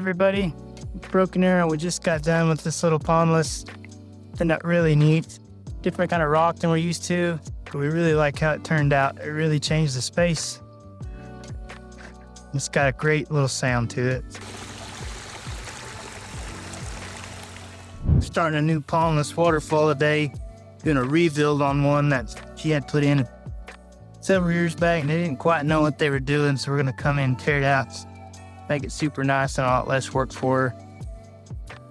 everybody. Broken Arrow, we just got done with this little pondless. Turned out really neat. Different kind of rock than we're used to, but we really like how it turned out. It really changed the space. It's got a great little sound to it. Starting a new Pondless Waterfall today. Doing a rebuild on one that she had put in several years back, and they didn't quite know what they were doing, so we're gonna come in and tear it out, make it super nice and a lot less work for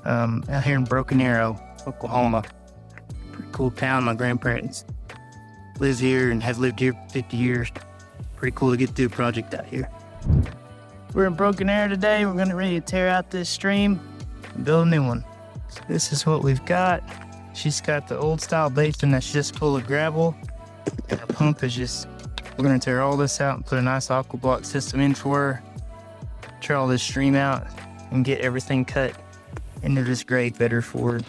her. Out here in Broken Arrow, Oklahoma. Pretty cool town. My grandparents live here and have lived here for 50 years. Pretty cool to get to do a project out here. We're in Broken Arrow today. We're gonna ready to tear out this stream and build a new one. So this is what we've got. She's got the old style basin that's just full of gravel. And the pump is just, we're gonna tear all this out and put a nice aqua block system in for her. Tear all this stream out and get everything cut into this grade better for her.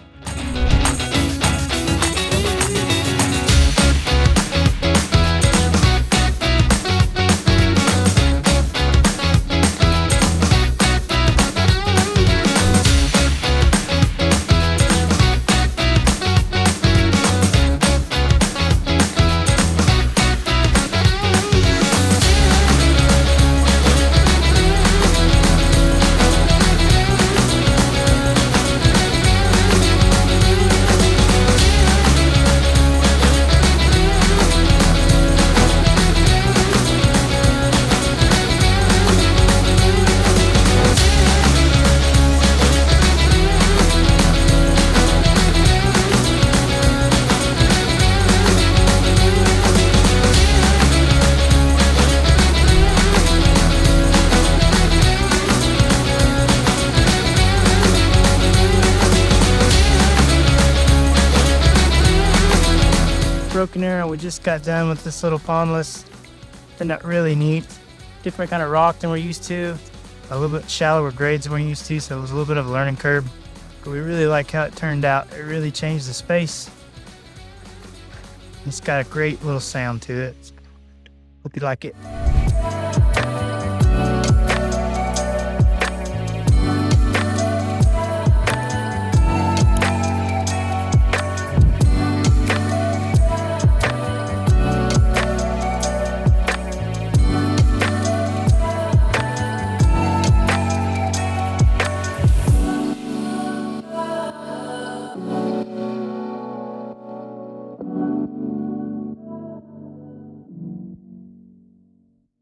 Broken Arrow, we just got done with this little pondless. Turned out really neat. Different kind of rock than we're used to. A little bit shallower grades than we're used to, so it was a little bit of a learning curve. But we really like how it turned out. It really changed the space. It's got a great little sound to it. Hope you like it.